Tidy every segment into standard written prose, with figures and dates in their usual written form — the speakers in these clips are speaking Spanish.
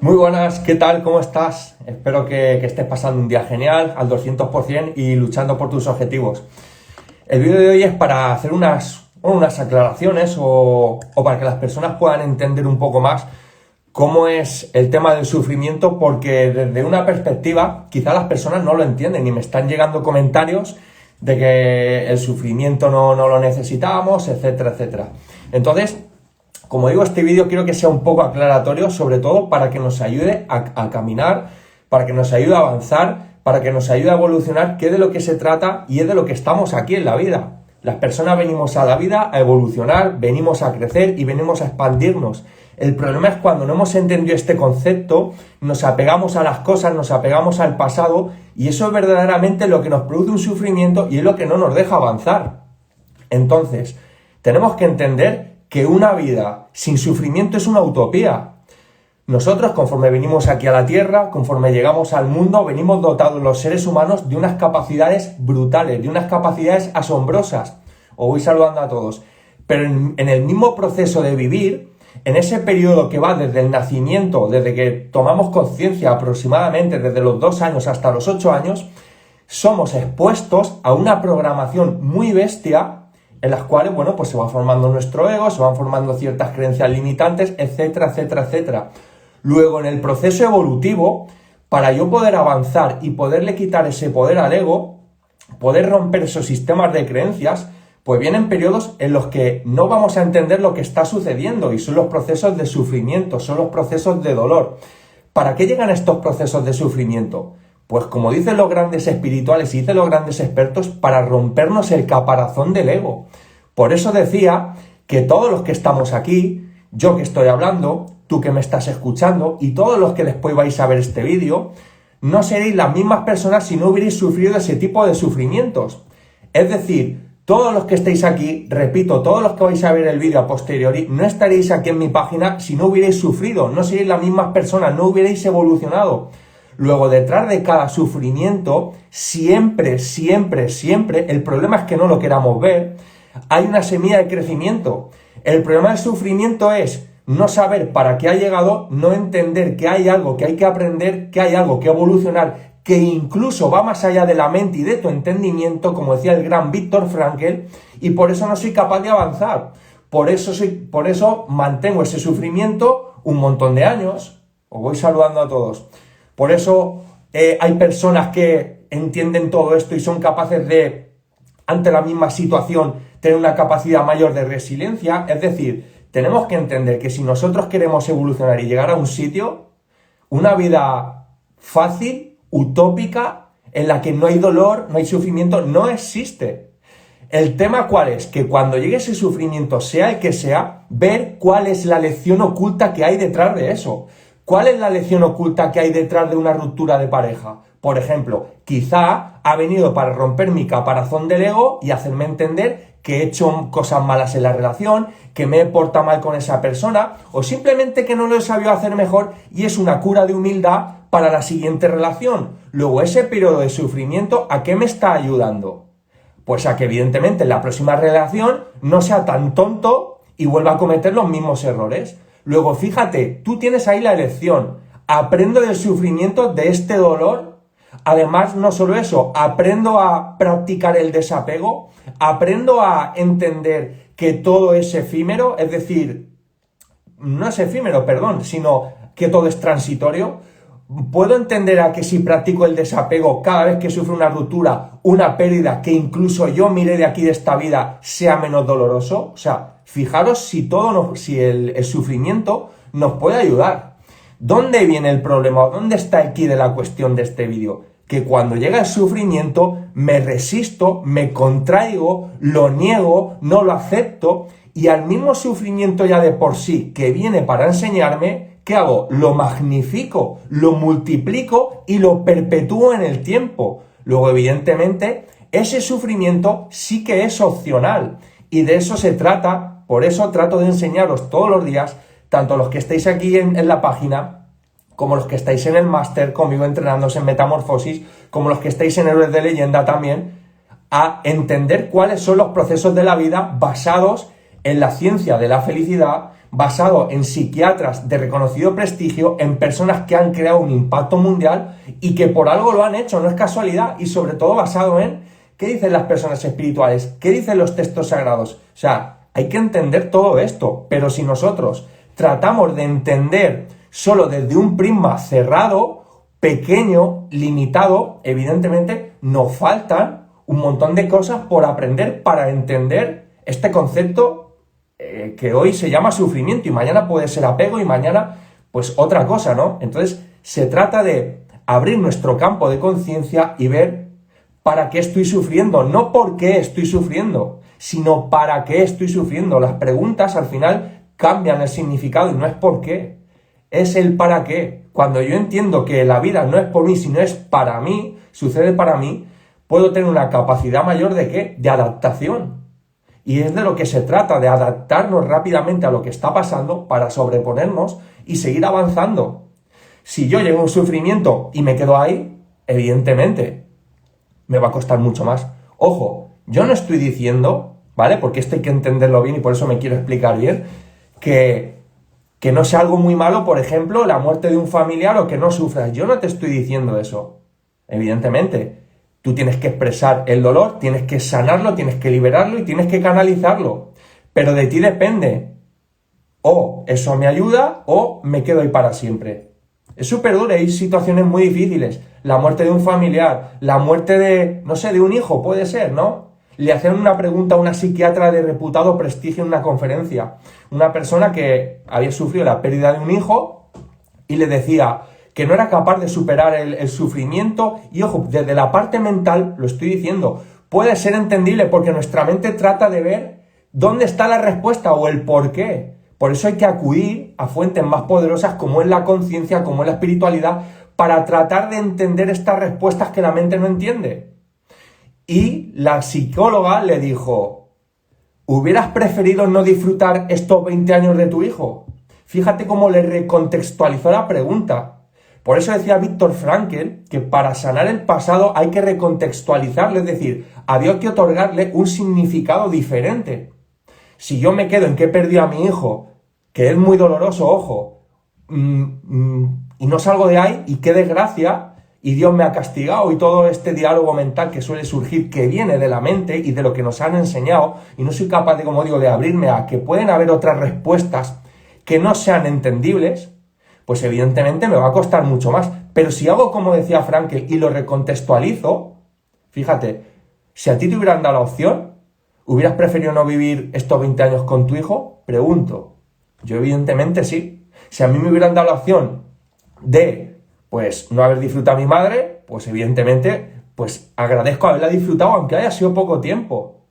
Muy buenas, ¿qué tal? ¿Cómo estás? Espero que estés pasando un día genial, al 200% y luchando por tus objetivos. El vídeo de hoy es para hacer unas aclaraciones o para que las personas puedan entender un poco más cómo es el tema del sufrimiento, porque desde una perspectiva quizá las personas no lo entienden y me están llegando comentarios de que el sufrimiento no lo necesitamos, etcétera, etcétera. Entonces, como digo, este vídeo quiero que sea un poco aclaratorio, sobre todo para que nos ayude a caminar, para que nos ayude a avanzar, para que nos ayude a evolucionar, que es de lo que se trata y es de lo que estamos aquí en la vida. Las personas venimos a la vida a evolucionar, venimos a crecer y venimos a expandirnos. El problema es cuando no hemos entendido este concepto, nos apegamos a las cosas, nos apegamos al pasado y eso es verdaderamente lo que nos produce un sufrimiento y es lo que no nos deja avanzar. Entonces, tenemos que entender que una vida sin sufrimiento es una utopía. Nosotros, conforme venimos aquí a la Tierra, conforme llegamos al mundo, venimos dotados los seres humanos de unas capacidades brutales, de unas capacidades asombrosas. Os voy saludando a todos. Pero en el mismo proceso de vivir, en ese periodo que va desde el nacimiento, desde que tomamos conciencia aproximadamente desde los 2 años hasta los 8 años, somos expuestos a una programación muy bestia en las cuales, pues se va formando nuestro ego, se van formando ciertas creencias limitantes, etcétera, etcétera, etcétera. Luego, en el proceso evolutivo, para yo poder avanzar y poderle quitar ese poder al ego, poder romper esos sistemas de creencias, pues vienen periodos en los que no vamos a entender lo que está sucediendo y son los procesos de sufrimiento, son los procesos de dolor. ¿Para qué llegan estos procesos de sufrimiento? Pues como dicen los grandes espirituales y dicen los grandes expertos, para rompernos el caparazón del ego. Por eso decía que todos los que estamos aquí, yo que estoy hablando, tú que me estás escuchando y todos los que después vais a ver este vídeo, no seréis las mismas personas si no hubierais sufrido ese tipo de sufrimientos. Es decir, todos los que estéis aquí, repito, todos los que vais a ver el vídeo a posteriori, no estaréis aquí en mi página si no hubierais sufrido, no seréis las mismas personas, no hubierais evolucionado. Luego, detrás de cada sufrimiento, siempre, el problema es que no lo queramos ver, hay una semilla de crecimiento. El problema del sufrimiento es no saber para qué ha llegado, no entender que hay algo que hay que aprender, que hay algo que evolucionar, que incluso va más allá de la mente y de tu entendimiento, como decía el gran Viktor Frankl, y por eso no soy capaz de avanzar. Por eso mantengo ese sufrimiento un montón de años. Os voy saludando a todos. Por eso hay personas que entienden todo esto y son capaces de, ante la misma situación, tener una capacidad mayor de resiliencia. Es decir, tenemos que entender que si nosotros queremos evolucionar y llegar a un sitio, una vida fácil, utópica, en la que no hay dolor, no hay sufrimiento, no existe. El tema ¿cuál es? Que cuando llegue ese sufrimiento, sea el que sea, ver cuál es la lección oculta que hay detrás de eso. ¿Cuál es la lección oculta que hay detrás de una ruptura de pareja? Por ejemplo, quizá ha venido para romper mi caparazón del ego y hacerme entender que he hecho cosas malas en la relación, que me he portado mal con esa persona, o simplemente que no lo he sabido hacer mejor y es una cura de humildad para la siguiente relación. Luego, ese periodo de sufrimiento, ¿a qué me está ayudando? Pues a que evidentemente en la próxima relación no sea tan tonto y vuelva a cometer los mismos errores. Luego, fíjate, tú tienes ahí la elección. Aprendo del sufrimiento, de este dolor. Además, no solo eso, aprendo a practicar el desapego, aprendo a entender que todo es efímero, es decir, no es efímero, perdón, sino que todo es transitorio. Puedo entender a que si practico el desapego, cada vez que sufro una ruptura, una pérdida, que incluso yo mire de aquí de esta vida, sea menos doloroso. O sea, fijaros si el sufrimiento nos puede ayudar. ¿Dónde viene el problema? ¿Dónde está el quid de la cuestión de este vídeo? Que cuando llega el sufrimiento, me resisto, me contraigo, lo niego, no lo acepto, y al mismo sufrimiento ya de por sí que viene para enseñarme, ¿qué hago? Lo magnifico, lo multiplico y lo perpetúo en el tiempo. Luego, evidentemente, ese sufrimiento sí que es opcional. Y de eso se trata, por eso trato de enseñaros todos los días, tanto los que estáis aquí en la página, como los que estáis en el máster conmigo entrenándose en Metamorfosis, como los que estáis en Héroes de Leyenda también, a entender cuáles son los procesos de la vida basados en la ciencia de la felicidad, basado en psiquiatras de reconocido prestigio, en personas que han creado un impacto mundial y que por algo lo han hecho, no es casualidad, y sobre todo basado en qué dicen las personas espirituales, qué dicen los textos sagrados. O sea, hay que entender todo esto, pero si nosotros tratamos de entender solo desde un prisma cerrado, pequeño, limitado, evidentemente nos faltan un montón de cosas por aprender para entender este concepto que hoy se llama sufrimiento y mañana puede ser apego y mañana pues otra cosa, ¿no? Entonces se trata de abrir nuestro campo de conciencia y ver para qué estoy sufriendo, no por qué estoy sufriendo, sino para qué estoy sufriendo. Las preguntas al final cambian el significado y no es por qué, es el para qué. Cuando yo entiendo que la vida no es por mí, sino es para mí, sucede para mí, puedo tener una capacidad mayor de ¿qué? De adaptación. Y es de lo que se trata, de adaptarnos rápidamente a lo que está pasando para sobreponernos y seguir avanzando. Si yo llego a un sufrimiento y me quedo ahí, evidentemente me va a costar mucho más. Ojo, yo no estoy diciendo, ¿vale? Porque esto hay que entenderlo bien y por eso me quiero explicar bien, que no sea algo muy malo, por ejemplo, la muerte de un familiar o que no sufras. Yo no te estoy diciendo eso. Evidentemente, tú tienes que expresar el dolor, tienes que sanarlo, tienes que liberarlo y tienes que canalizarlo. Pero de ti depende. O eso me ayuda o me quedo ahí para siempre. Es súper duro, hay situaciones muy difíciles. La muerte de un familiar, la muerte de, no sé, de un hijo, puede ser, ¿no? Le hacían una pregunta a una psiquiatra de reputado prestigio en una conferencia. Una persona que había sufrido la pérdida de un hijo y le decía que no era capaz de superar el sufrimiento. Y ojo, desde la parte mental, lo estoy diciendo, puede ser entendible porque nuestra mente trata de ver dónde está la respuesta o el por qué. Por eso hay que acudir a fuentes más poderosas como es la conciencia, como es la espiritualidad, para tratar de entender estas respuestas que la mente no entiende. Y la psicóloga le dijo, ¿hubieras preferido no disfrutar estos 20 años de tu hijo? Fíjate cómo le recontextualizó la pregunta. Por eso decía Viktor Frankl que para sanar el pasado hay que recontextualizarlo, es decir, había que otorgarle un significado diferente. Si yo me quedo en que he perdido a mi hijo, que es muy doloroso, ojo, y no salgo de ahí, y qué desgracia, y Dios me ha castigado, y todo este diálogo mental que suele surgir, que viene de la mente y de lo que nos han enseñado, y no soy capaz de, como digo, de abrirme a que pueden haber otras respuestas que no sean entendibles, pues evidentemente me va a costar mucho más. Pero si hago como decía Frankl y lo recontextualizo, fíjate, si a ti te hubieran dado la opción, ¿hubieras preferido no vivir estos 20 años con tu hijo? Pregunto. Yo evidentemente sí. Si a mí me hubieran dado la opción de, pues, no haber disfrutado a mi madre, pues evidentemente, pues agradezco haberla disfrutado, aunque haya sido poco tiempo.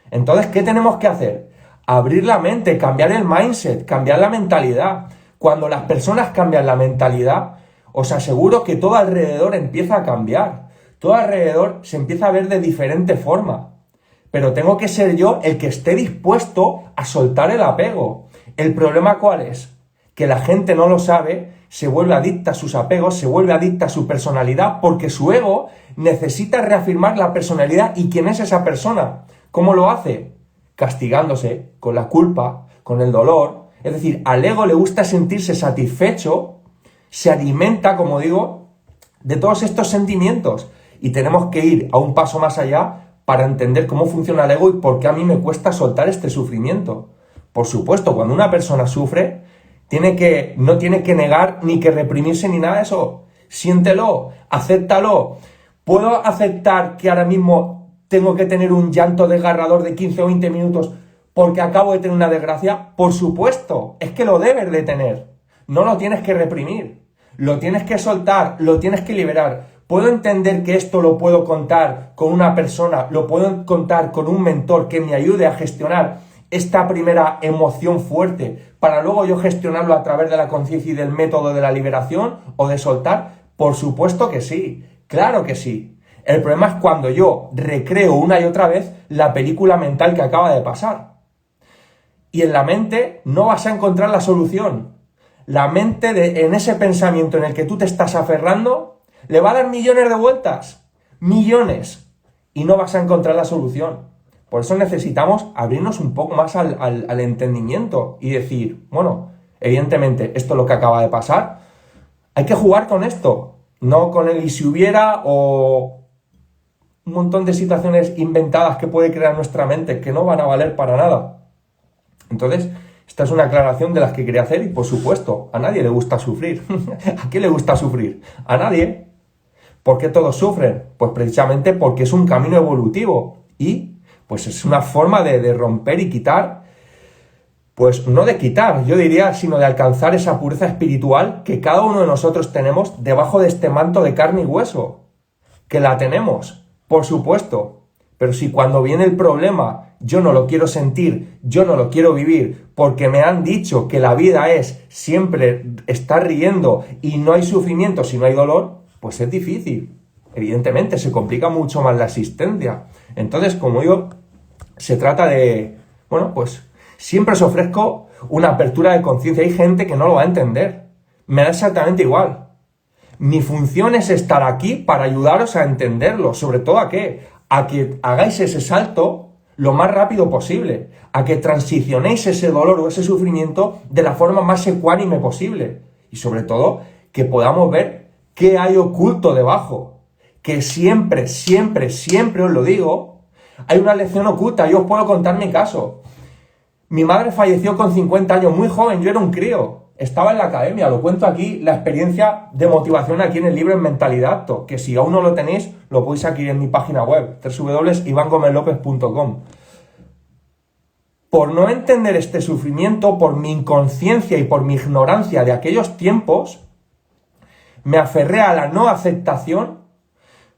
Entonces, ¿qué tenemos que hacer? Abrir la mente, cambiar el mindset, cambiar la mentalidad. Cuando las personas cambian la mentalidad, os aseguro que todo alrededor empieza a cambiar. Todo alrededor se empieza a ver de diferente forma. Pero tengo que ser yo el que esté dispuesto a soltar el apego. ¿El problema cuál es? Que la gente no lo sabe, se vuelve adicta a sus apegos, se vuelve adicta a su personalidad, porque su ego necesita reafirmar la personalidad. ¿Y quién es esa persona? ¿Cómo lo hace? Castigándose, con la culpa, con el dolor. Es decir, al ego le gusta sentirse satisfecho, se alimenta, como digo, de todos estos sentimientos. Y tenemos que ir a un paso más allá para entender cómo funciona el ego y por qué a mí me cuesta soltar este sufrimiento. Por supuesto, cuando una persona sufre, no tiene que negar ni que reprimirse ni nada de eso. Siéntelo, acéptalo. ¿Puedo aceptar que ahora mismo tengo que tener un llanto desgarrador de 15 o 20 minutos porque acabo de tener una desgracia? Por supuesto, es que lo debes de tener. No lo tienes que reprimir. Lo tienes que soltar, lo tienes que liberar. Puedo entender que esto lo puedo contar con una persona, lo puedo contar con un mentor que me ayude a gestionar esta primera emoción fuerte para luego yo gestionarlo a través de la conciencia y del método de la liberación o de soltar. Por supuesto que sí, claro que sí. El problema es cuando yo recreo una y otra vez la película mental que acaba de pasar. Y en la mente no vas a encontrar la solución. La mente en ese pensamiento en el que tú te estás aferrando le va a dar millones de vueltas, millones, y no vas a encontrar la solución. Por eso necesitamos abrirnos un poco más al entendimiento y decir, bueno, evidentemente esto es lo que acaba de pasar, hay que jugar con esto, no con el y si hubiera o un montón de situaciones inventadas que puede crear nuestra mente que no van a valer para nada. Entonces, esta es una aclaración de las que quería hacer y, por supuesto, a nadie le gusta sufrir. ¿A quién le gusta sufrir? A nadie. ¿Por qué todos sufren? Pues precisamente porque es un camino evolutivo y pues es una forma de romper y quitar, pues no de quitar, yo diría, sino de alcanzar esa pureza espiritual que cada uno de nosotros tenemos debajo de este manto de carne y hueso. Que la tenemos, por supuesto, pero si cuando viene el problema yo no lo quiero sentir, yo no lo quiero vivir, porque me han dicho que la vida es siempre estar riendo y no hay sufrimiento si no hay dolor, pues es difícil. Evidentemente, se complica mucho más la existencia. Entonces, como digo, se trata de, bueno, pues siempre os ofrezco una apertura de conciencia. Hay gente que no lo va a entender. Me da exactamente igual. Mi función es estar aquí para ayudaros a entenderlo. ¿Sobre todo a qué? A que hagáis ese salto lo más rápido posible. A que transicionéis ese dolor o ese sufrimiento de la forma más ecuánime posible. Y sobre todo, que podamos ver qué hay oculto debajo. Que siempre, siempre, siempre os lo digo, hay una lección oculta. Yo os puedo contar mi caso. Mi madre falleció con 50 años, muy joven, yo era un crío. Estaba en la academia, lo cuento aquí, la experiencia de motivación aquí en el libro en Mentalidad Acto, que si aún no lo tenéis, lo podéis aquí en mi página web, www.ivangomezlopez.com. Por no entender este sufrimiento, por mi inconsciencia y por mi ignorancia de aquellos tiempos, me aferré a la no aceptación.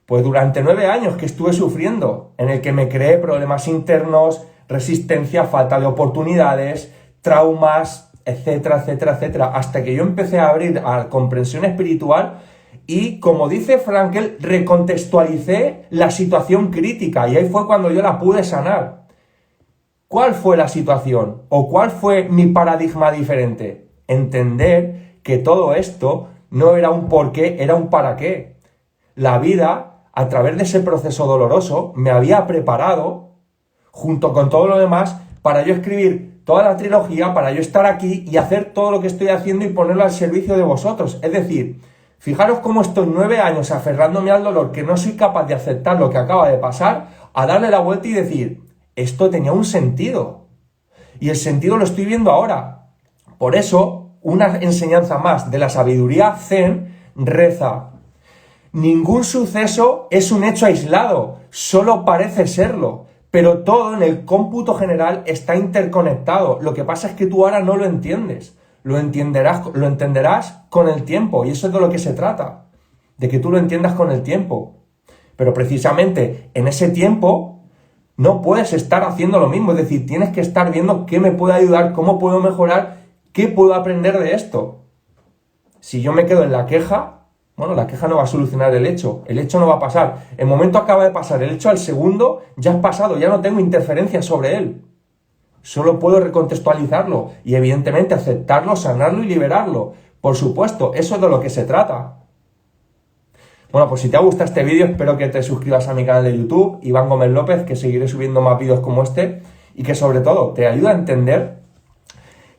Pues durante 9 años que estuve sufriendo, en el que me creé problemas internos, resistencia, falta de oportunidades, traumas, etcétera, etcétera, etcétera, hasta que yo empecé a abrir a la comprensión espiritual y, como dice Frankl, recontextualicé la situación crítica y ahí fue cuando yo la pude sanar. ¿Cuál fue la situación? ¿O cuál fue mi paradigma diferente? Entender que todo esto no era un por qué, era un para qué. La vida, a través de ese proceso doloroso, me había preparado, junto con todo lo demás, para yo escribir toda la trilogía, para yo estar aquí y hacer todo lo que estoy haciendo y ponerlo al servicio de vosotros. Es decir, fijaros cómo estoy 9 años aferrándome al dolor, que no soy capaz de aceptar lo que acaba de pasar, a darle la vuelta y decir, esto tenía un sentido. Y el sentido lo estoy viendo ahora. Por eso, una enseñanza más de la sabiduría zen reza: ningún suceso es un hecho aislado, solo parece serlo, pero todo en el cómputo general está interconectado. Lo que pasa es que tú ahora no lo entiendes, lo entenderás con el tiempo, y eso es de lo que se trata, de que tú lo entiendas con el tiempo. Pero precisamente en ese tiempo no puedes estar haciendo lo mismo, es decir, tienes que estar viendo qué me puede ayudar, cómo puedo mejorar, qué puedo aprender de esto. Si yo me quedo en la queja, bueno, la queja no va a solucionar el hecho no va a pasar. El momento acaba de pasar, el hecho al segundo ya es pasado, ya no tengo interferencia sobre él. Solo puedo recontextualizarlo y evidentemente aceptarlo, sanarlo y liberarlo. Por supuesto, eso es de lo que se trata. Bueno, pues si te ha gustado este vídeo, espero que te suscribas a mi canal de YouTube, Iván Gómez López, que seguiré subiendo más vídeos como este y que sobre todo te ayuda a entender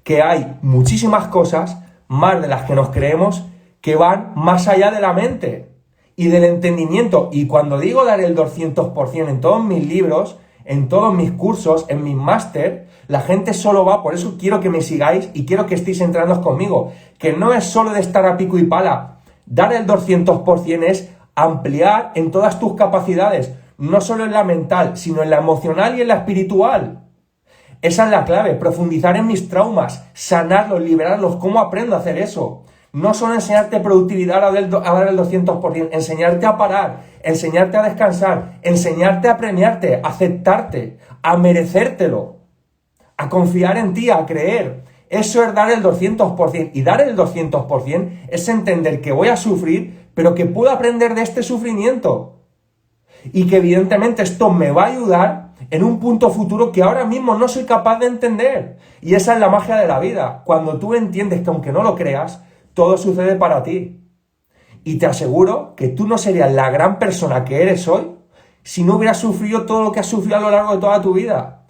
que hay muchísimas cosas, más de las que nos creemos, que van más allá de la mente y del entendimiento. Y cuando digo dar el 200% en todos mis libros, en todos mis cursos, en mis máster, la gente solo va, por eso quiero que me sigáis y quiero que estéis entrando conmigo, que no es solo de estar a pico y pala. Dar el 200% es ampliar en todas tus capacidades, no solo en la mental, sino en la emocional y en la espiritual. Esa es la clave, profundizar en mis traumas, sanarlos, liberarlos. ¿Cómo aprendo a hacer eso? No solo enseñarte productividad a dar el 200%, enseñarte a parar, enseñarte a descansar, enseñarte a premiarte, a aceptarte, a merecértelo, a confiar en ti, a creer. Eso es dar el 200%. Y dar el 200% es entender que voy a sufrir, pero que puedo aprender de este sufrimiento. Y que evidentemente esto me va a ayudar en un punto futuro que ahora mismo no soy capaz de entender. Y esa es la magia de la vida. Cuando tú entiendes que aunque no lo creas, todo sucede para ti. Y te aseguro que tú no serías la gran persona que eres hoy si no hubieras sufrido todo lo que has sufrido a lo largo de toda tu vida.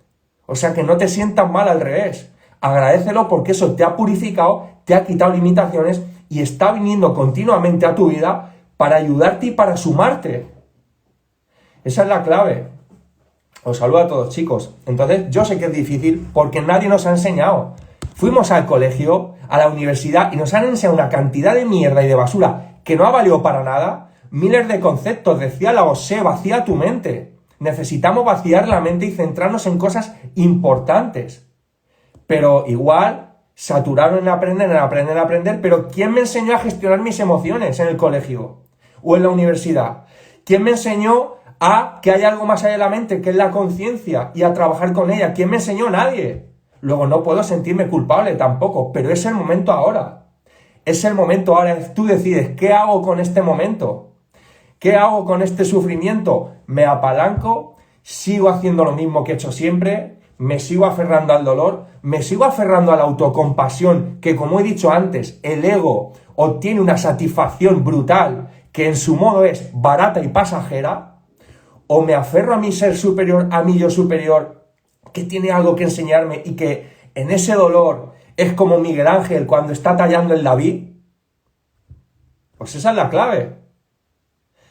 O sea, que no te sientas mal, al revés. Agradécelo porque eso te ha purificado, te ha quitado limitaciones y está viniendo continuamente a tu vida para ayudarte y para sumarte. Esa es la clave. Os saludo a todos, chicos. Entonces, yo sé que es difícil porque nadie nos ha enseñado. Fuimos al colegio, a la universidad y nos han enseñado una cantidad de mierda y de basura que no ha valido para nada. Miles de conceptos. Decía la OSE, vacía tu mente. Necesitamos vaciar la mente y centrarnos en cosas importantes. Pero igual, saturaron en aprender. Pero ¿quién me enseñó a gestionar mis emociones en el colegio? ¿O en la universidad? ¿Quién me enseñó a que hay algo más allá de la mente, que es la conciencia, y a trabajar con ella? ¿Quién me enseñó? Nadie. Luego no puedo sentirme culpable tampoco, pero es el momento ahora. Es el momento ahora. Tú decides, ¿qué hago con este momento? ¿Qué hago con este sufrimiento? ¿Me apalanco? ¿Sigo haciendo lo mismo que he hecho siempre? ¿Me sigo aferrando al dolor? ¿Me sigo aferrando a la autocompasión? Que, como he dicho antes, el ego obtiene una satisfacción brutal que en su modo es barata y pasajera. ¿O me aferro a mi ser superior, a mi yo superior, que tiene algo que enseñarme y que en ese dolor es como Miguel Ángel cuando está tallando el David? Pues esa es la clave.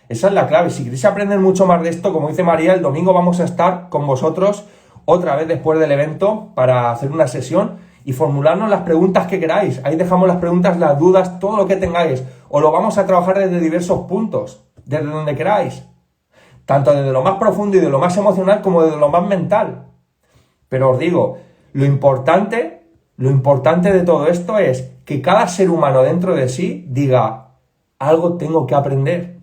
Esa es la clave. Si queréis aprender mucho más de esto, como dice María, el domingo vamos a estar con vosotros otra vez después del evento para hacer una sesión y formularnos las preguntas que queráis. Ahí dejamos las preguntas, las dudas, todo lo que tengáis. O lo vamos a trabajar desde diversos puntos, desde donde queráis. Tanto desde lo más profundo y de lo más emocional como desde lo más mental. Pero os digo, lo importante de todo esto es que cada ser humano dentro de sí diga, algo tengo que aprender.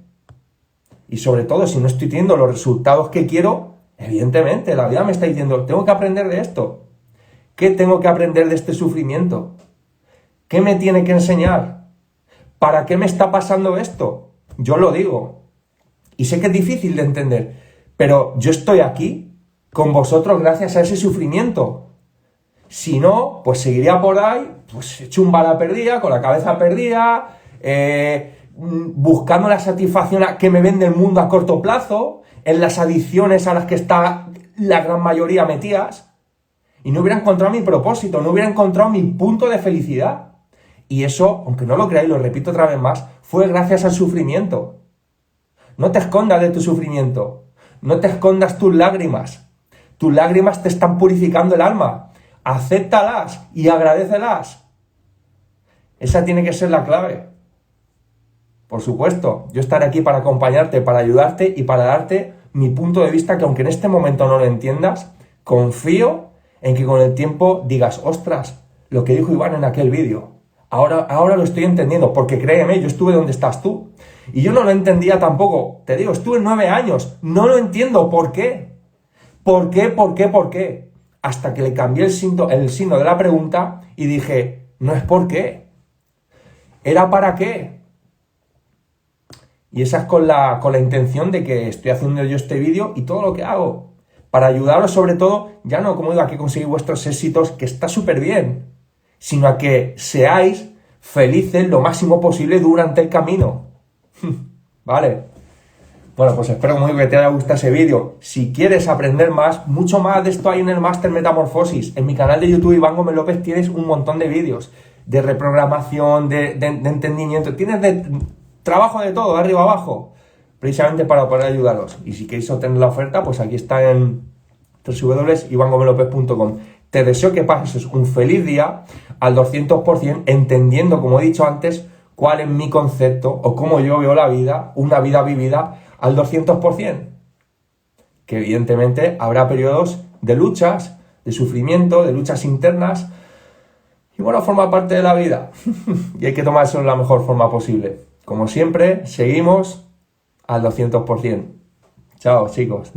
Y sobre todo, si no estoy teniendo los resultados que quiero, evidentemente, la vida me está diciendo, tengo que aprender de esto. ¿Qué tengo que aprender de este sufrimiento? ¿Qué me tiene que enseñar? ¿Para qué me está pasando esto? Yo lo digo. Y sé que es difícil de entender, pero yo estoy aquí con vosotros gracias a ese sufrimiento. Si no, pues seguiría por ahí, pues hecho un bala perdida, con la cabeza perdida, buscando la satisfacción que me vende el mundo a corto plazo, en las adicciones a las que está la gran mayoría metidas, y no hubiera encontrado mi propósito, no hubiera encontrado mi punto de felicidad. Y eso, aunque no lo creáis, lo repito otra vez más, fue gracias al sufrimiento. No te escondas de tu sufrimiento. No te escondas tus lágrimas. Tus lágrimas te están purificando el alma. Acéptalas y agradécelas. Esa tiene que ser la clave. Por supuesto, yo estaré aquí para acompañarte, para ayudarte y para darte mi punto de vista que aunque en este momento no lo entiendas, confío en que con el tiempo digas, ostras, lo que dijo Iván en aquel vídeo. Ahora lo estoy entendiendo, porque créeme, yo estuve donde estás tú. Y yo no lo entendía tampoco. Te digo, estuve 9 años. No lo entiendo. ¿Por qué? ¿Por qué? Hasta que le cambié el signo de la pregunta y dije, no es por qué. Era para qué. Y esa es con la intención de que estoy haciendo yo este vídeo y todo lo que hago. Para ayudaros sobre todo, ya no como digo a que conseguir vuestros éxitos, que está súper bien, sino a que seáis felices lo máximo posible durante el camino. Vale. Bueno, pues espero muy que te haya gustado ese vídeo. Si quieres aprender más, mucho más de esto hay en el Máster Metamorfosis. En mi canal de YouTube, Iván Gómez López, tienes un montón de vídeos de reprogramación, de entendimiento. Tienes trabajo de todo, de arriba abajo, precisamente para poder ayudaros. Y si queréis obtener la oferta, pues aquí está en www.ivangomelopez.com. Te deseo que pases un feliz día al 200%, entendiendo, como he dicho antes, cuál es mi concepto o cómo yo veo la vida, una vida vivida al 200%. Que evidentemente habrá periodos de luchas, de sufrimiento, de luchas internas. Y bueno, forma parte de la vida. Y hay que tomárselo de la mejor forma posible. Como siempre, seguimos al 200%. Chao, chicos.